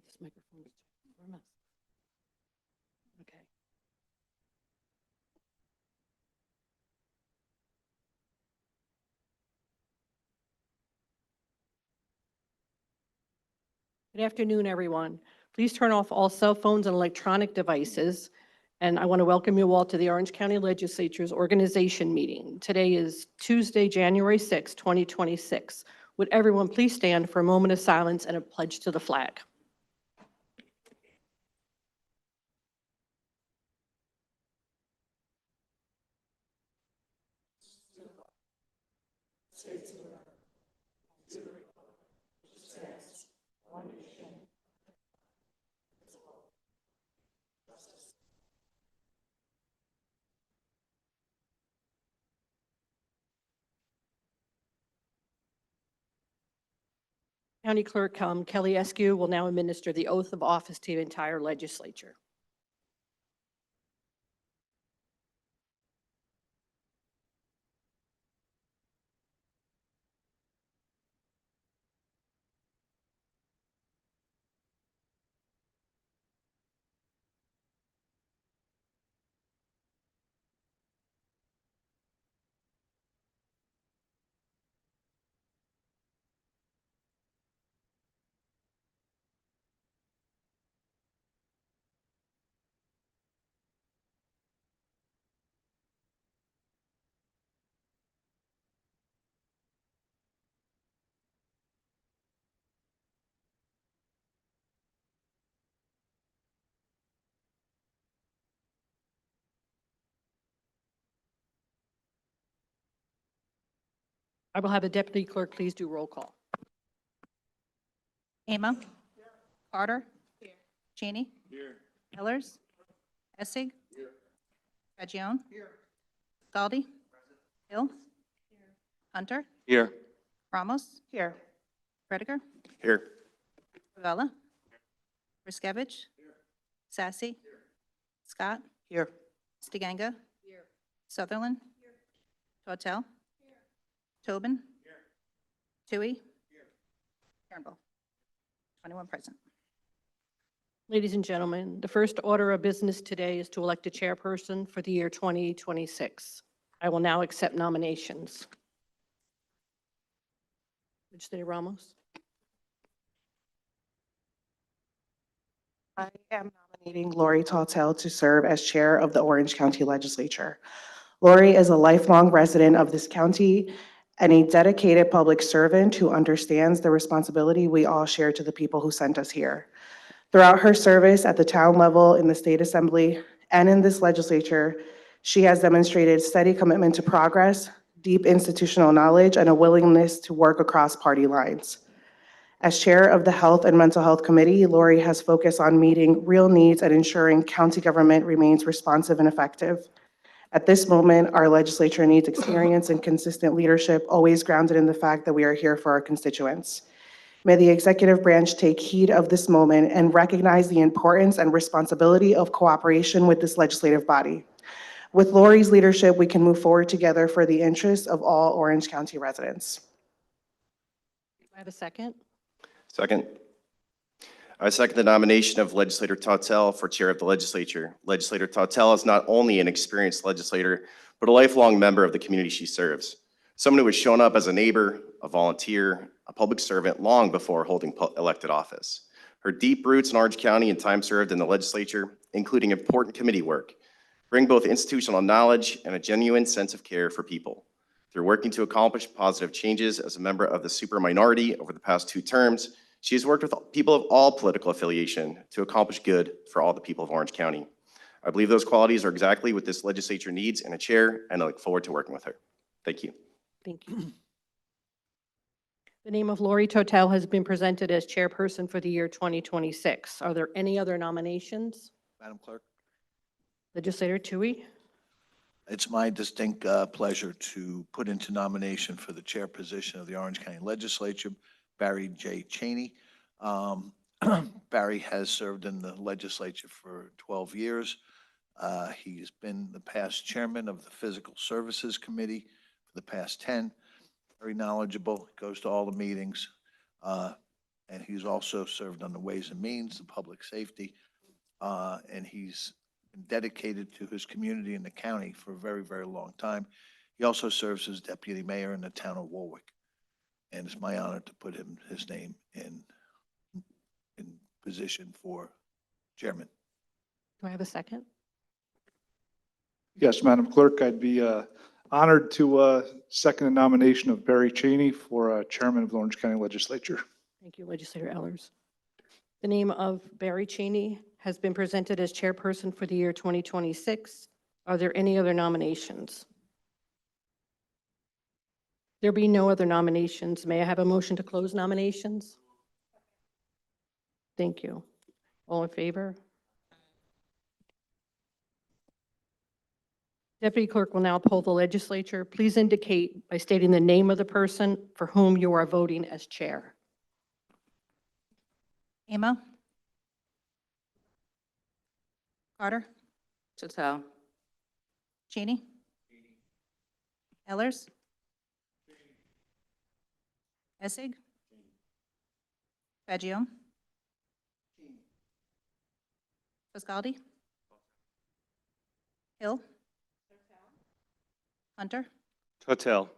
This microphone is a mess. Okay. Good afternoon, everyone. Please turn off all cell phones and electronic devices. And I want to welcome you all to the Orange County Legislature's organization meeting. Today is Tuesday, January 6, 2026. Would everyone please stand for a moment of silence and a pledge to the flag? County Clerk Kelly Eskew will now administer the oath of office to the entire legislature. I will have the deputy clerk please do roll call. Amo? Carter? Cheney? Ellers? Essig? Fagione? Scaldi? Hill? Hunter? Here. Ramos? Here. Rediger? Here. Favela? Riskevich? Sassy? Scott? Here. Stiganga? Sutherland? Tortel? Tobin? Tui? Turnbull? 21 present. Ladies and gentlemen, the first order of business today is to elect a chairperson for the year 2026. I will now accept nominations. Legislator Ramos. I am nominating Lori Tautel to serve as chair of the Orange County Legislature. Lori is a lifelong resident of this county and a dedicated public servant who understands the responsibility we all share to the people who sent us here. Throughout her service at the town level, in the state assembly, and in this legislature, she has demonstrated steady commitment to progress, deep institutional knowledge, and a willingness to work across party lines. As chair of the Health and Mental Health Committee, Lori has focused on meeting real needs and ensuring county government remains responsive and effective. At this moment, our legislature needs experience and consistent leadership, always grounded in the fact that we are here for our constituents. May the executive branch take heed of this moment and recognize the importance and responsibility of cooperation with this legislative body. With Lori's leadership, we can move forward together for the interests of all Orange County residents. Do I have a second? Second. I second the nomination of Legislator Tautel for chair of the legislature. Legislator Tautel is not only an experienced legislator, but a lifelong member of the community she serves. Someone who has shown up as a neighbor, a volunteer, a public servant long before holding elected office. Her deep roots in Orange County and time served in the legislature, including important committee work, bring both institutional knowledge and a genuine sense of care for people. Through working to accomplish positive changes as a member of the super minority over the past 2 terms, she has worked with people of all political affiliation to accomplish good for all the people of Orange County. I believe those qualities are exactly what this legislature needs in a chair, and I look forward to working with her. Thank you. Thank you. The name of Lori Tautel has been presented as chairperson for the year 2026. Are there any other nominations? Madam Clerk, Legislator Tui. it's my distinct pleasure to put into nomination for the chair position of the Orange County Legislature, Barry J. Cheney. Barry has served in the legislature for 12 years. He's been the past chairman of the Physical Services Committee for the past 10. Very knowledgeable, goes to all the meetings, and he's also served on the Ways and Means, the Public Safety, and he's dedicated to his community and the county for a very, very long time. He also serves as deputy mayor in the town of Warwick, and it's my honor to put his name in position for chairman. Do I have a second? Yes, Madam Clerk, I'd be honored to second the nomination of Barry Cheney for Chairman of the Orange County Legislature. Thank you, Legislator Ellers. The name of Barry Cheney has been presented as chairperson for the year 2026. Are there any other nominations? There be no other nominations. May I have a motion to close nominations? Thank you. All in favor? Deputy Clerk will now poll the legislature. Please indicate by stating the name of the person for whom you are voting as chair. Amo? Carter? Total. Cheney? Ellers? Essig? Fagion? Fiscaldi? Hill? Hunter? Total.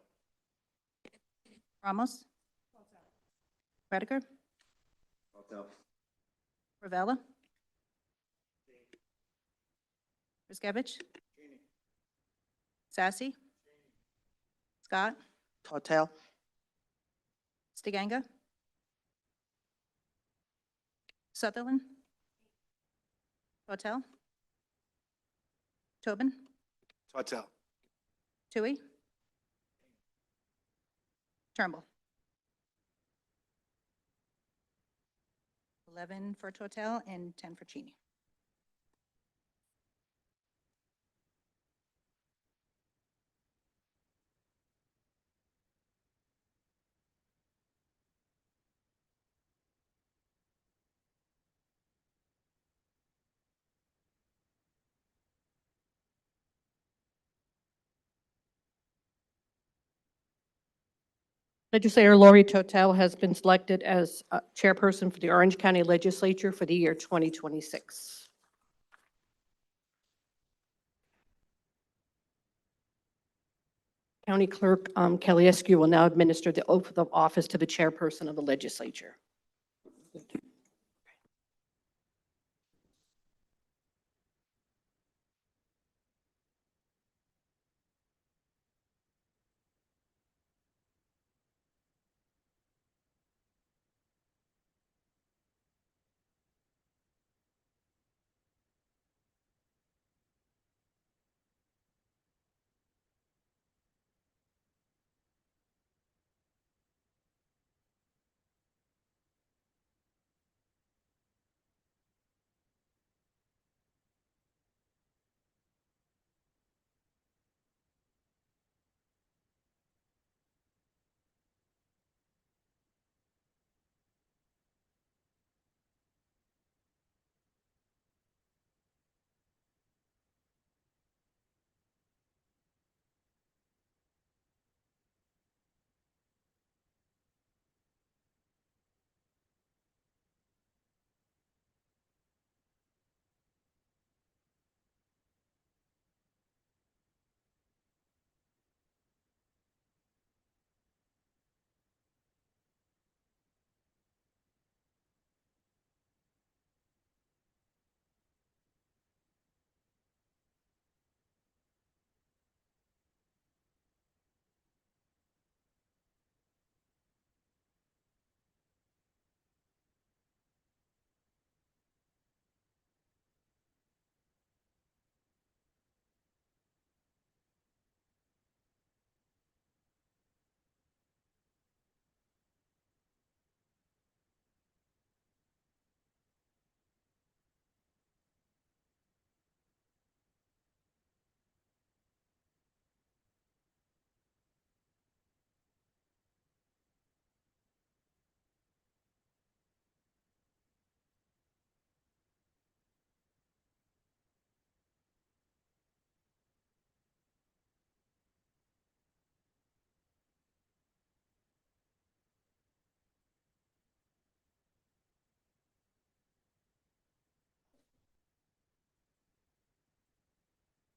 Ramos? Rediker? Ravella? Riskevich? Sassy? Scott? Total. Stiganga? Sutherland? Hotel? Tobin? Total. Tui? Turnbull? 11 for Total and 10 for Cheney. Legislator Lori Totel has been selected as chairperson for the Orange County Legislature for the year 2026. County Clerk Kelly Eskew will now administer the oath of office to the chairperson of the legislature.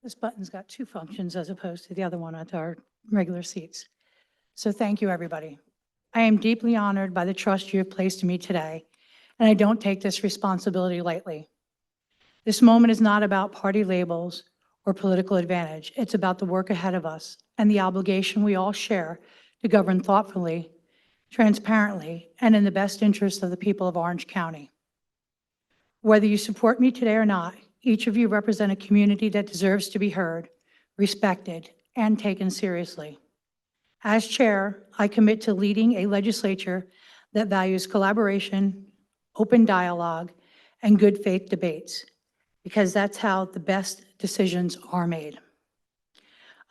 This button's got two functions as opposed to the other one at our regular seats. So thank you, everybody. I am deeply honored by the trust you have placed in me today, and I don't take this responsibility lightly. This moment is not about party labels or political advantage. It's about the work ahead of us and the obligation we all share to govern thoughtfully, transparently, and in the best interest of the people of Orange County. Whether you support me today or not, each of you represent a community that deserves to be heard, respected, and taken seriously. As chair, I commit to leading a legislature that values collaboration, open dialogue, and good faith debates, because that's how the best decisions are made.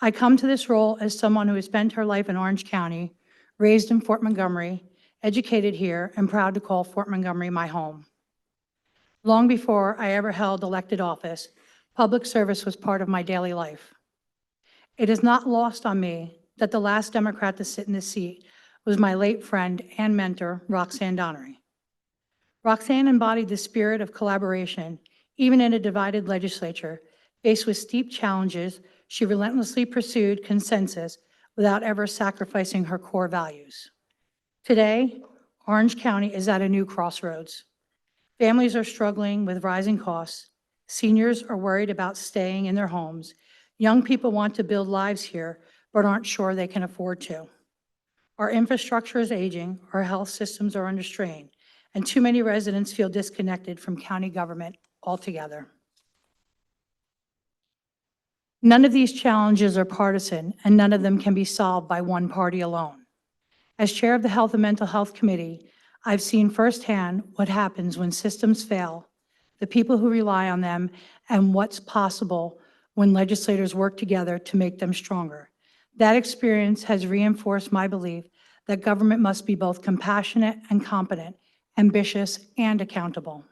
I come to this role as someone who has spent her life in Orange County, raised in Fort Montgomery, educated here, and proud to call Fort Montgomery my home. Long before I ever held elected office, public service was part of my daily life. It is not lost on me that the last Democrat to sit in this seat was my late friend and mentor, Roxanne Donnery. Roxanne embodied the spirit of collaboration, even in a divided legislature. Faced with steep challenges, she relentlessly pursued consensus without ever sacrificing her core values. Today, Orange County is at a new crossroads. Families are struggling with rising costs. Seniors are worried about staying in their homes. Young people want to build lives here, but aren't sure they can afford to. Our infrastructure is aging, our health systems are under strain, and too many residents feel disconnected from county government altogether. None of these challenges are partisan, and none of them can be solved by one party alone. As chair of the Health and Mental Health Committee, I've seen firsthand what happens when systems fail, the people who rely on them, and what's possible when legislators work together to make them stronger. That experience has reinforced my belief that government must be both compassionate and competent, ambitious and accountable.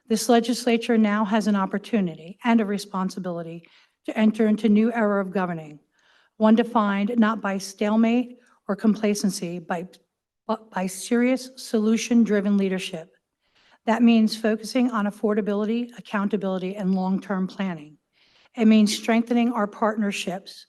This legislature now has an opportunity and a responsibility to enter into a new era of governing, one defined not by stalemate or complacency, but by serious solution-driven leadership. That means focusing on affordability, accountability, and long-term planning. It means strengthening our partnerships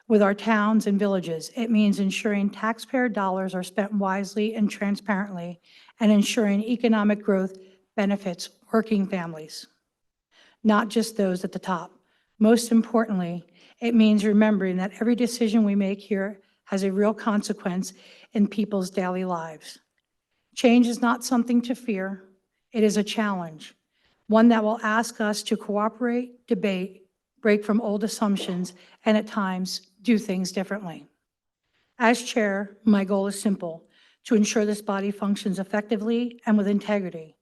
with our towns and villages. It means ensuring taxpayer dollars are spent wisely and transparently, and ensuring economic growth benefits working families, not just those at the top. Most importantly, it means remembering that every decision we make here has a real consequence in people's daily lives. Change is not something to fear. It is a challenge, one that will ask us to cooperate, debate, break from old assumptions, and at times do things differently. As chair, my goal is simple: to ensure this body functions effectively and with integrity.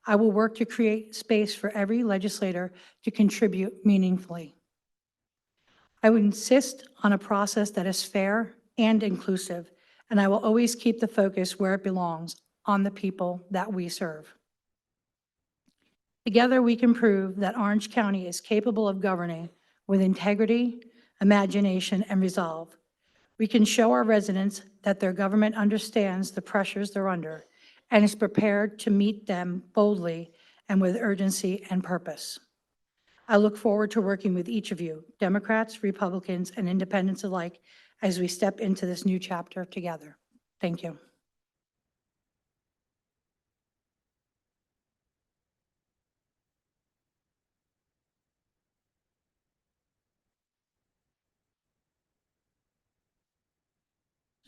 I will work to create space for every legislator to contribute meaningfully. I would insist on a process that is fair and inclusive, and I will always keep the focus where it belongs, on the people that we serve. Together, we can prove that Orange County is capable of governing with integrity, imagination, and resolve. We can show our residents that their government understands the pressures they're under and is prepared to meet them boldly and with urgency and purpose. I look forward to working with each of you, Democrats, Republicans, and independents alike, as we step into this new chapter together. Thank you.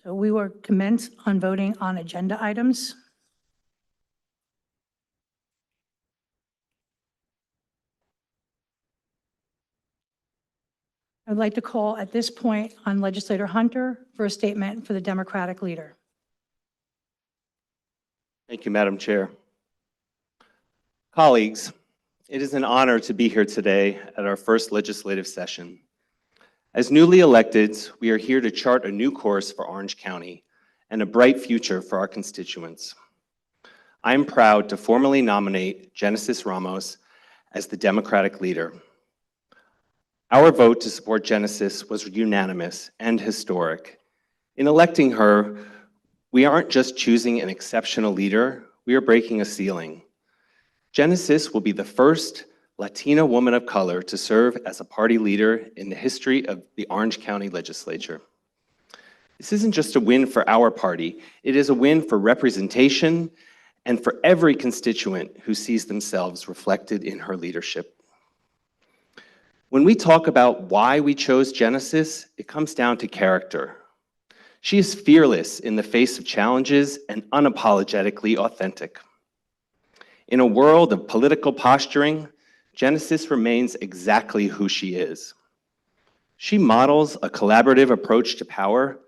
So we will commence on voting on agenda items. I'd like to call at this point on Legislator Hunter for a statement for the Democratic leader. Thank you, Madam Chair. Colleagues, it is an honor to be here today at our first legislative session. As newly electeds, we are here to chart a new course for Orange County and a bright future for our constituents. I am proud to formally nominate Genesis Ramos as the Democratic leader. Our vote to support Genesis was unanimous and historic. In electing her, we aren't just choosing an exceptional leader, we are breaking a ceiling. Genesis will be the first Latina woman of color to serve as a party leader in the history of the Orange County Legislature. This isn't just a win for our party, it is a win for representation and for every constituent who sees themselves reflected in her leadership. When we talk about why we chose Genesis, it comes down to character. She is fearless in the face of challenges and unapologetically authentic. In a world of political posturing, Genesis remains exactly who she is. She models a collaborative approach to power.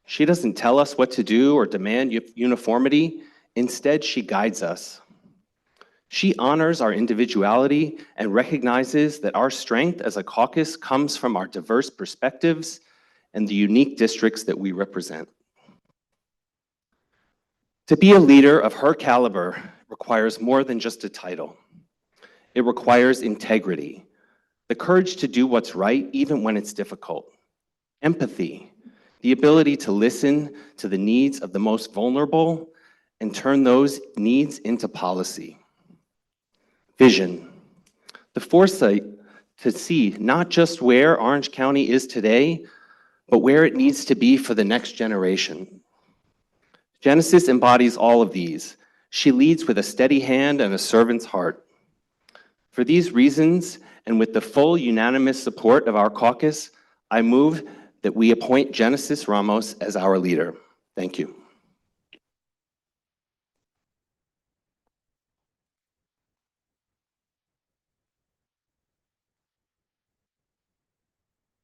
She doesn't tell us what to do or demand uniformity. Instead, she guides us. She honors our individuality and recognizes that our strength as a caucus comes from our diverse perspectives and the unique districts that we represent. To be a leader of her caliber requires more than just a title. It requires integrity, the courage to do what's right even when it's difficult, empathy, the ability to listen to the needs of the most vulnerable and turn those needs into policy. Vision, the foresight to see not just where Orange County is today, but where it needs to be for the next generation. Genesis embodies all of these. She leads with a steady hand and a servant's heart. For these reasons, and with the full unanimous support of our caucus, I move that we appoint Genesis Ramos as our leader. Thank you.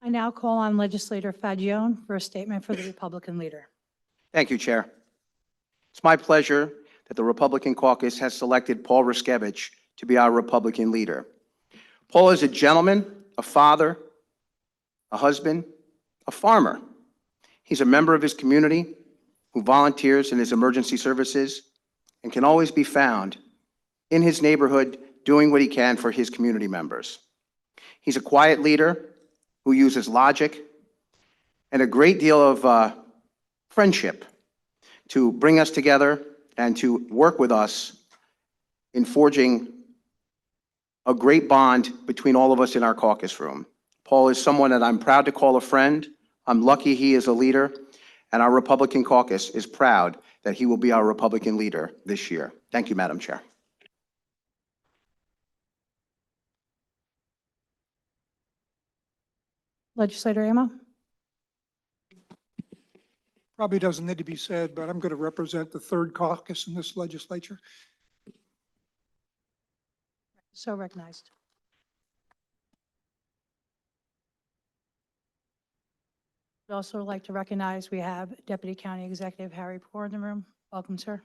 I now call on Legislator Fagione for a statement for the Republican leader. Thank you, Chair. It's my pleasure that the Republican caucus has selected Paul Ruskevich to be our Republican leader. Paul is a gentleman, a father, a husband, a farmer. He's a member of his community who volunteers in his emergency services and can always be found in his neighborhood doing what he can for his community members. He's a quiet leader who uses logic and a great deal of friendship to bring us together and to work with us in forging a great bond between all of us in our caucus room. Paul is someone that I'm proud to call a friend. I'm lucky he is a leader, and our Republican caucus is proud that he will be our Republican leader this year. Thank you, Madam Chair. Legislator Amo? Probably doesn't need to be said, but I'm going to represent the third caucus in this legislature. So recognized. I'd also like to recognize we have Deputy County Executive Harry Poor in the room. Welcome, sir.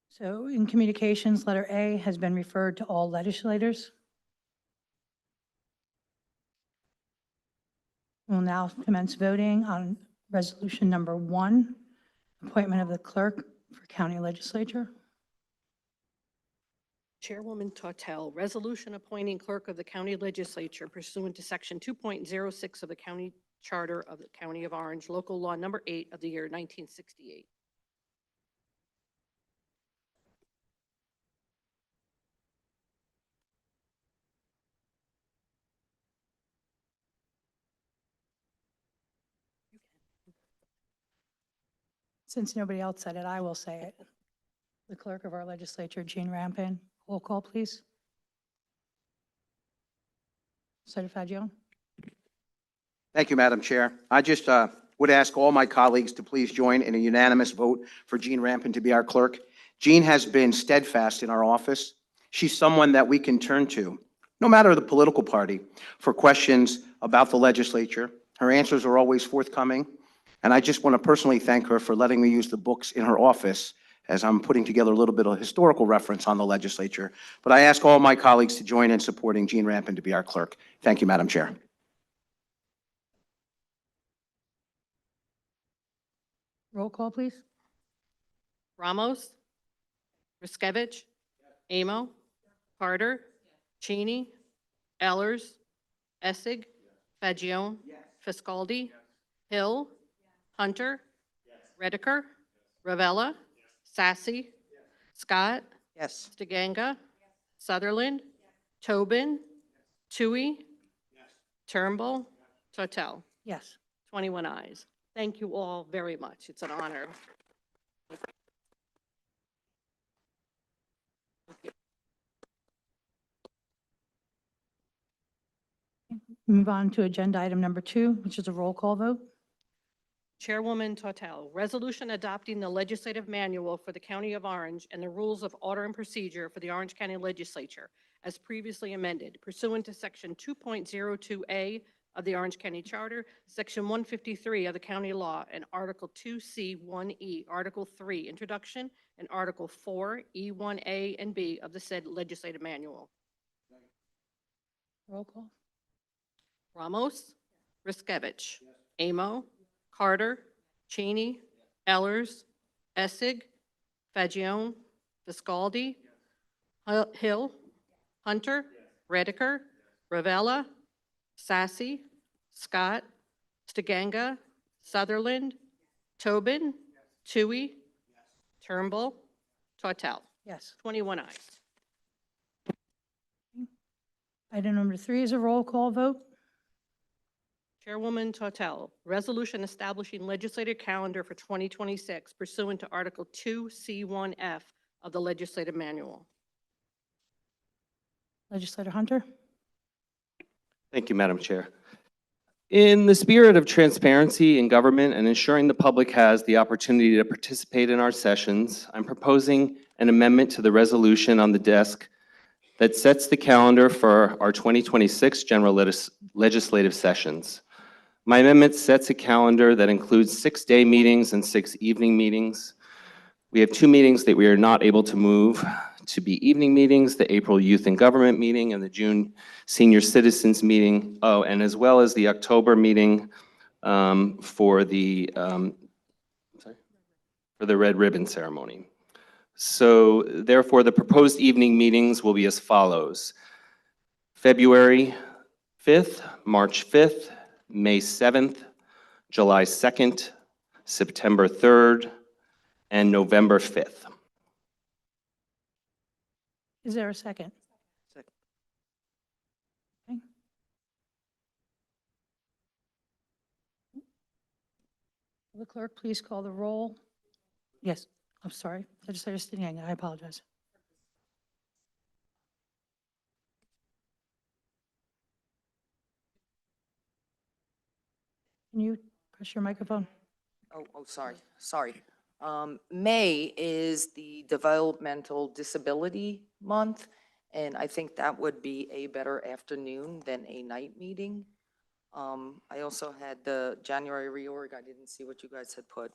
So in communications, letter A has been referred to all legislators. We'll now commence voting on resolution number 1, appointment of the clerk for county legislature. Chairwoman Tortel, resolution appointing clerk of the county legislature pursuant to section 2.06 of the county charter of the County of Orange, local law number 8 of the year 1968. Since nobody else said it, I will say it. The clerk of our legislature, Jean Rampin. Roll call, please. Legislator Fagione? Thank you, Madam Chair. I just would ask all my colleagues to please join in a unanimous vote for Jean Rampin to be our clerk. Jean has been steadfast in our office. She's someone that we can turn to, no matter the political party, for questions about the legislature. Her answers are always forthcoming. And I just want to personally thank her for letting me use the books in her office as I'm putting together a little bit of historical reference on the legislature. But I ask all my colleagues to join in supporting Jean Rampin to be our clerk. Thank you, Madam Chair. Roll call, please. Ramos? Ruskevich? Amo? Carter? Cheney? Allers, Essig, Fagion, Fiscaldi, Hill, Hunter, Redeker, Ravella, Sassy, Scott, Yes. Stiganga, Sutherland, Tobin, Tui, Turnbull, Tortel. Yes. 21 ayes. Thank you all very much. It's an honor. Move on to agenda item number 2, which is a roll call vote. Chairwoman Tortel, resolution adopting the legislative manual for the County of Orange and the rules of order and procedure for the Orange County Legislature as previously amended pursuant to Section 2.02A of the Orange County Charter, Section 153 of the County Law, and Article 2C1E, Article 3, Introduction, and Article 4, E1A and B of the said legislative manual. Roll call. Ramos, Riskevich, Amo, Carter, Cheney, Ellers, Essig, Fagion, Fiscaldi, Hill, Hunter, Redeker, Ravella, Sassy, Scott, Stiganga, Sutherland, Tobin, Tui, Turnbull, Tortel. Yes. 21 ayes. Item number 3 is a roll call vote. Chairwoman Tortel, resolution establishing legislative calendar for 2026 pursuant to Article 2C1F of the legislative manual. Legislator Hunter. Thank you, Madam Chair. In the spirit of transparency in government and ensuring the public has the opportunity to participate in our sessions, I'm proposing an amendment to the resolution on the desk that sets the calendar for our 2026 general legislative sessions. My amendment sets a calendar that includes 6 day meetings and 6 evening meetings. We have 2 meetings that we are not able to move to be evening meetings, the April Youth and Government meeting and the June Senior Citizens meeting. Oh, and as well as the October meeting for the Red Ribbon Ceremony. So therefore, the proposed evening meetings will be as follows. February 5th, March 5th, May 7th, July 2nd, September 3rd, and November 5th. Is there a second? Second. Okay. Will the clerk please call the roll? Yes, I'm sorry. Legislator Stiganga, I apologize. Can you press your microphone? Oh, sorry. May is the Developmental Disability Month, and I think that would be a better afternoon than a night meeting. I also had the January reorg. I didn't see what you guys had put.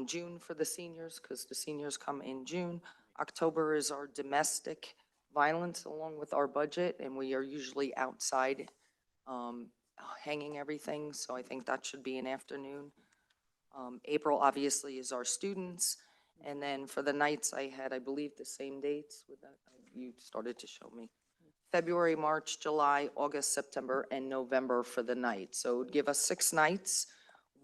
June for the seniors, because the seniors come in June. October is our domestic violence along with our budget, and we are usually outside hanging everything, so I think that should be an afternoon. April obviously is our students, and then for the nights I had, I believe, the same dates with that. You started to show me. February, March, July, August, September, and November for the night. So it would give us 6 nights,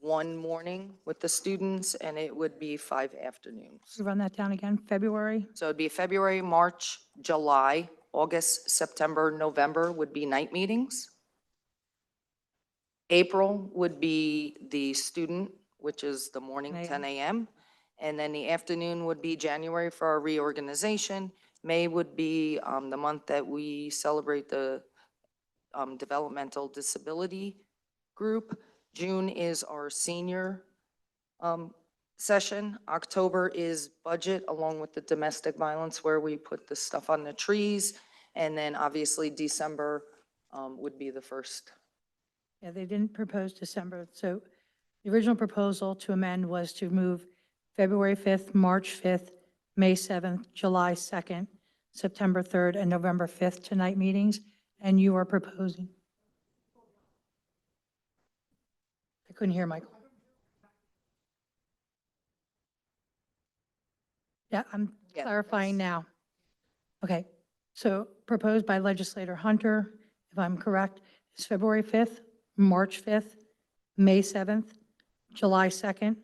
1 morning with the students, and it would be 5 afternoons. Run that down again. February. So it'd be February, March, July, August, September, November would be night meetings. April would be the student, which is the morning, 10 a.m. And then the afternoon would be January for our reorganization. May would be the month that we celebrate the developmental disability group. June is our senior session. October is budget along with the domestic violence where we put the stuff on the trees. And then obviously December would be the first. Yeah, they didn't propose December. So the original proposal to amend was to move February 5th, March 5th, May 7th, July 2nd, September 3rd, and November 5th to night meetings. And you are proposing. I couldn't hear Michael. Yeah, I'm Yeah, clarifying now. Okay, so proposed by Legislator Hunter if I'm correct, is February 5th, March 5th, May 7th, July 2nd,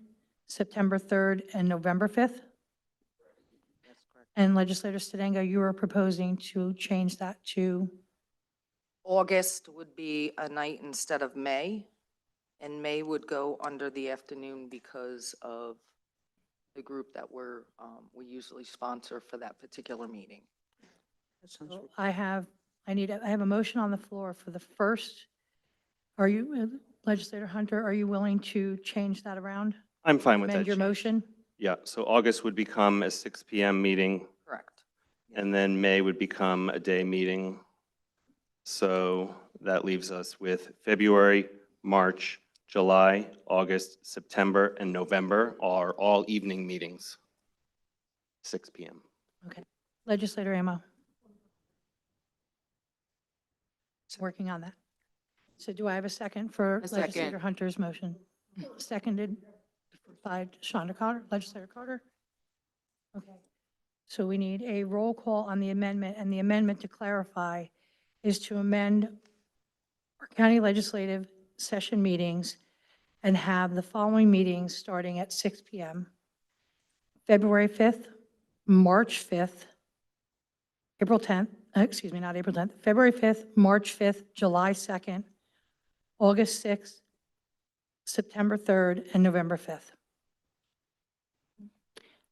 September 3rd, and November 5th? That's correct. And Legislator Stidenga, you are proposing to change that to, August would be a night instead of May, and May would go under the afternoon because of the group that we usually sponsor for that particular meeting. so I have a motion on the floor for the first. Are you, Legislator Hunter, are you willing to change that around? I'm fine with that Amend your change. motion? Yeah, so August would become a 6 PM meeting, Correct. and then May would become a day meeting. So that leaves us with February, March, July, August, September, and November are all evening meetings, 6 PM. Okay. Legislator Amo. Working on that. So do I have a second for A second. Legislator Hunter's motion? Seconded by Shonda Carter, Legislator Carter. Okay. So we need a roll call on the amendment, and the amendment, to clarify, is to amend our county legislative session meetings and have the following meetings starting at 6 PM. February 5th, March 5th, April 10th, excuse me, not April 10th, February 5th, March 5th, July 2nd, August 6th, September 3rd, and November 5th.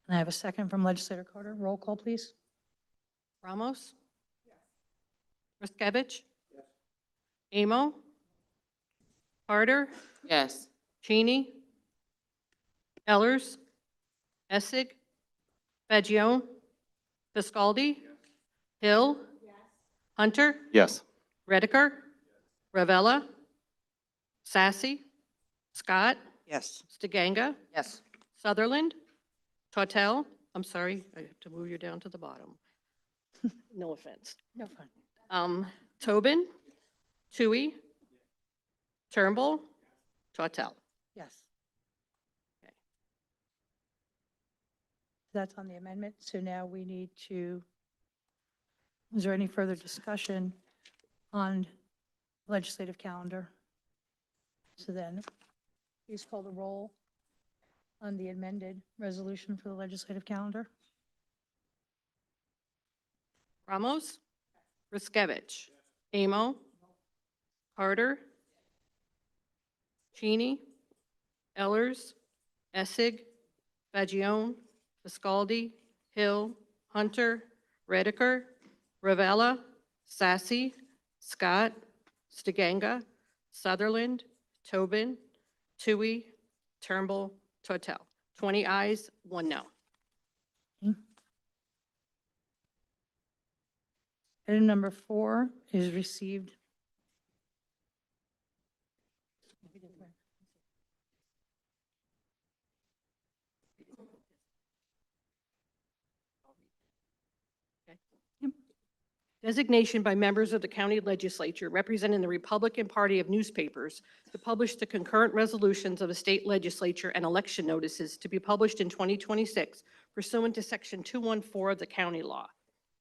And I have a second from Legislator Carter. Roll call, please. Ramos? Riskevich? Amo? Harder? Yes. Cheney? Ellers? Essig? Fagion? Fiscaldi? Hill? Hunter? Yes. Redeker? Ravella? Sassy? Scott? Yes. Stiganga? Yes. Sutherland? Tortel? I'm sorry, I have to move you down to the bottom. No offense. No fun. Tobin? Tui? Turnbull? Tortel? Yes. Okay. That's on the amendment. So now we need to, is there any further discussion on legislative calendar? So then, please call the roll on the amended resolution for the legislative calendar. Ramos? Riskevich? Amo? Harder? Cheney? Ellers? Essig? Fagion? Fiscaldi? Hill? Hunter? Redeker? Ravella? Sassy? Scott? Stiganga? Sutherland? Tobin? Tui? Turnbull? Tortel. 20 ayes, 1 no. Item number 4 is received. Designation by members of the county legislature representing the Republican Party of newspapers to publish the concurrent resolutions of the state legislature and election notices to be published in 2026 pursuant to Section 214 of the county law.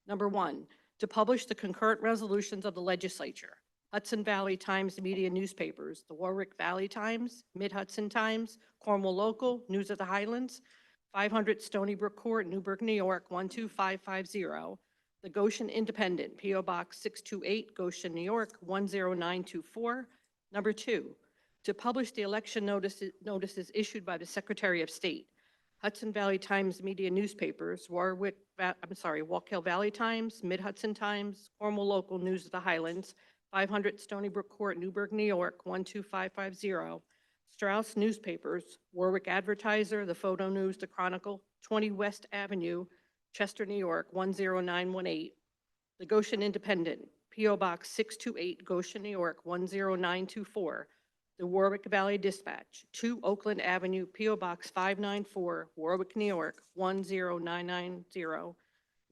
Number 1, to publish the concurrent resolutions of the legislature. Hudson Valley Times Media Newspapers, the Warwick Valley Times, Mid-Hudson Times, Cornwall Local, News of the Highlands, 500 Stony Brook Court, Newburgh, New York, 12550. The Goshen Independent, P.O. Box 628, Goshen, New York, 10924. Number 2, to publish the election notices issued by the Secretary of State. Hudson Valley Times Media Newspapers, Wallkill Valley Times, Mid-Hudson Times, Cornwall Local, News of the Highlands, 500 Stony Brook Court, Newburgh, New York, 12550. Strauss Newspapers, Warwick Advertiser, The Photo News, The Chronicle, 20 West Avenue, Chester, New York, 10918. The Goshen Independent, P.O. Box 628, Goshen, New York, 10924. The Warwick Valley Dispatch, 2 Oakland Avenue, P.O. Box 594, Warwick, New York, 10990.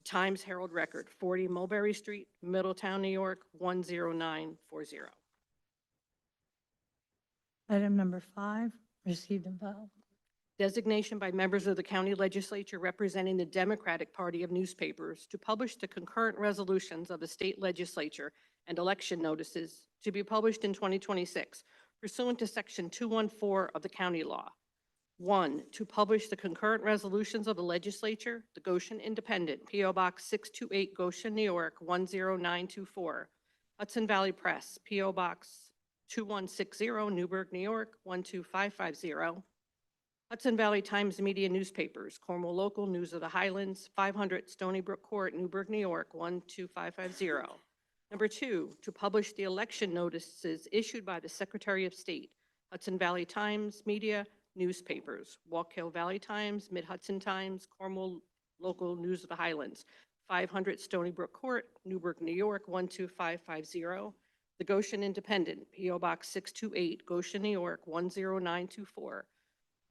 Times Herald Record, 40 Mulberry Street, Middletown, New York, 10940. Item number 5, received and filed. Designation by members of the county legislature representing the Democratic Party of newspapers to publish the concurrent resolutions of the state legislature and election notices to be published in 2026 pursuant to Section 214 of the county law. 1, to publish the concurrent resolutions of the legislature, the Goshen Independent, P.O. Box 628, Goshen, New York, 10924. Hudson Valley Press, P.O. Box 2160, Newburgh, New York, 12550. Hudson Valley Times Media Newspapers, Cornwall Local, News of the Highlands, 500 Stony Brook Court, Newburgh, New York, 12550. Number 2, to publish the election notices issued by the Secretary of State, Hudson Valley Times Media Newspapers, Walk-Hill Valley Times, Mid-Hudson Times, Cornwall Local, News of the Highlands, 500 Stony Brook Court, Newburgh, New York, 12550. The Goshen Independent, P.O. Box 628, Goshen, New York, 10924.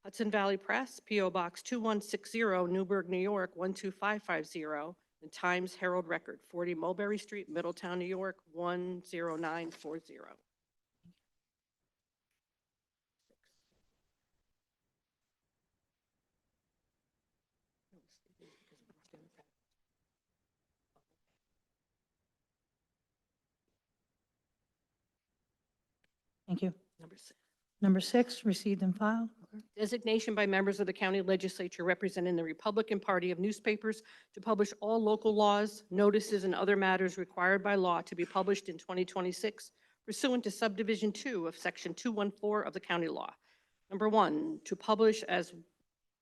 Hudson Valley Press, P.O. Box 2160, Newburgh, New York, 12550. And Times Herald Record, 40 Mulberry Street, Middletown, New York, 10940. Thank you. Number 6. Number 6, received and filed. Designation by members of the county legislature representing the Republican Party of newspapers to publish all local laws, notices, and other matters required by law to be published in 2026 pursuant to subdivision 2 of section 214 of the county law. Number 1, to publish as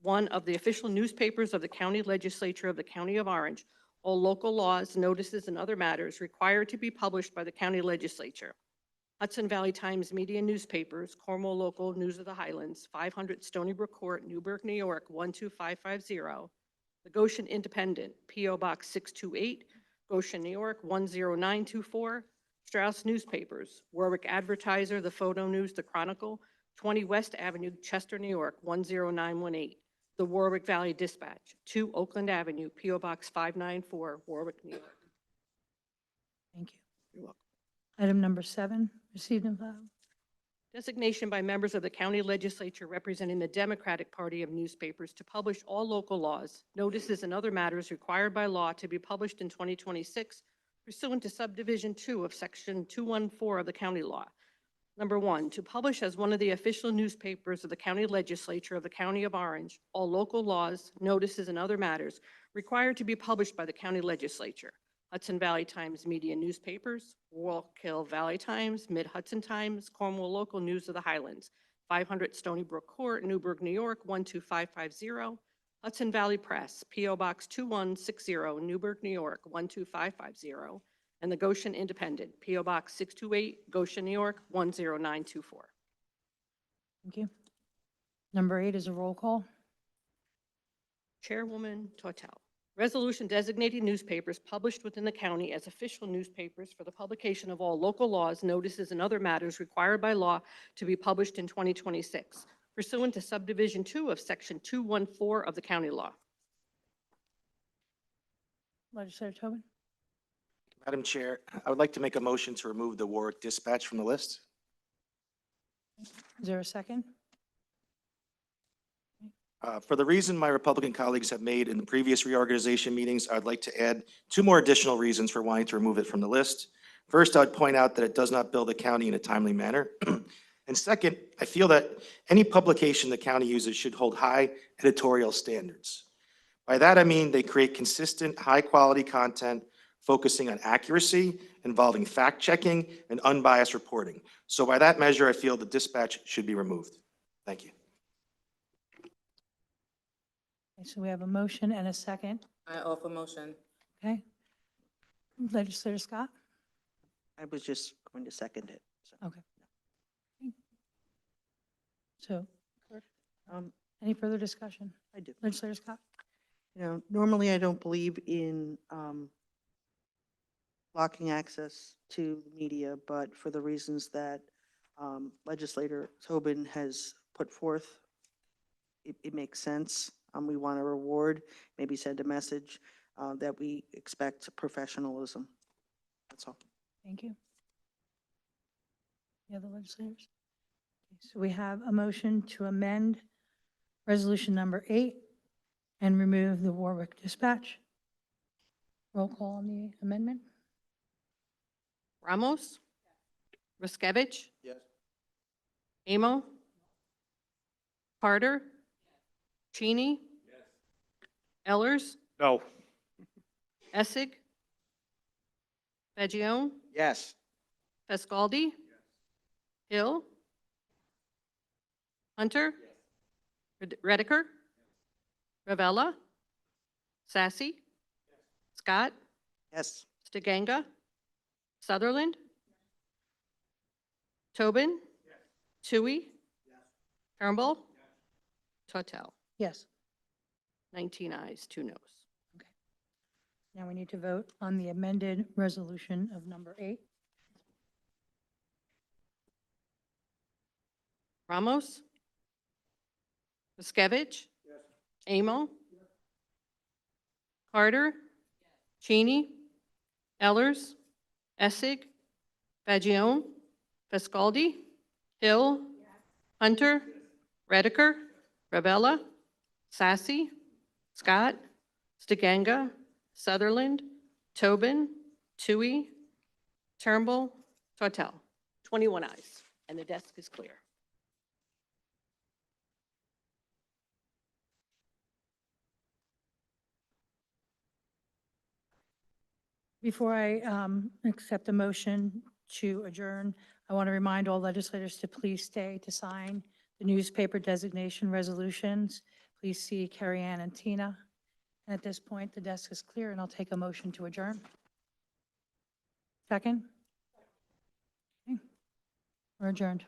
one of the official newspapers of the county legislature of the County of Orange all local laws, notices, and other matters required to be published by the county legislature. Hudson Valley Times Media Newspapers, Cornwall Local, News of the Highlands, 500 Stony Brook Court, Newburgh, New York, 12550. The Goshen Independent, P.O. Box 628, Goshen, New York, 10924. Strauss Newspapers, Warwick Advertiser, The Photo News, The Chronicle, 20 West Avenue, Chester, New York, 10918. The Warwick Valley Dispatch, 2 Oakland Avenue, P.O. Box 594, Warwick, New York. Thank you. You're welcome. Item number 7, received and filed. Designation by members of the county legislature representing the Democratic Party of newspapers to publish all local laws, notices, and other matters required by law to be published in 2026 pursuant to subdivision 2 of section 214 of the county law. Number 1, to publish as one of the official newspapers of the county legislature of the County of Orange all local laws, notices, and other matters required to be published by the county legislature. Hudson Valley Times Media Newspapers, Walk-Hill Valley Times, Mid-Hudson Times, Cornwall Local, News of the Highlands, 500 Stony Brook Court, Newburgh, New York, 12550. Hudson Valley Press, P.O. Box 2160, Newburgh, New York, 12550. And the Goshen Independent, P.O. Box 628, Goshen, New York, 10924. Thank you. Number 8 is a roll call. Chairwoman Tortel. Resolution designating newspapers published within the county as official newspapers for the publication of all local laws, notices, and other matters required by law to be published in 2026 pursuant to subdivision 2 of section 214 of the county law. Legislator Tobin. Madam Chair, I would like to make a motion to remove the Warwick Dispatch from the list. Is there a second? For the reason my Republican colleagues have made in the previous reorganization meetings, I'd like to add 2 more additional reasons for wanting to remove it from the list. First, I'd point out that it does not bill the county in a timely manner. And second, I feel that any publication the county uses should hold high editorial standards. By that, I mean they create consistent, high-quality content focusing on accuracy, involving fact-checking, and unbiased reporting. So by that measure, I feel the dispatch should be removed. Thank you. Okay, so we have a motion and a second. I offer motion. Okay. Legislator Scott? I was just going to second it. So, Okay. So, Um, any further discussion? I do. Legislator Scott? Normally I don't believe in blocking access to the media, but for the reasons that Legislator Tobin has put forth, it makes sense. We want to reward, maybe send a message that we expect professionalism. That's all. Thank you. The other legislators? Okay, so we have a motion to amend resolution number 8 and remove the Warwick Dispatch. Roll call on the amendment. Ramos? Riskevich? Yes. Amo? Carter? Cheney? Ellers? No. Essig? Fagion? Yes. Fiscaldi? Hill? Hunter? Redeker? Ravella? Sassy? Scott? Yes. Stiganga? Sutherland? Tobin? Tui? Turnbull? Tortel? Yes. 19 ayes, 2 noes. Now we need to vote on the amended resolution of number 8. Ramos? Riskevich? Amo? Carter? Cheney? Ellers? Essig? Fagion? Fiscaldi? Hill? Hunter? Redeker? Ravella? Sassy? Scott? Stiganga? Sutherland? Tobin? Tui? Turnbull? Tortel? 21 ayes, and the desk is clear. Before I accept a motion to adjourn, I want to remind all legislators to please stay to sign the newspaper designation resolutions. Please see Carrie Ann and Tina. And at this point, the desk is clear, and I'll take a motion to adjourn. Second? Okay. We're adjourned.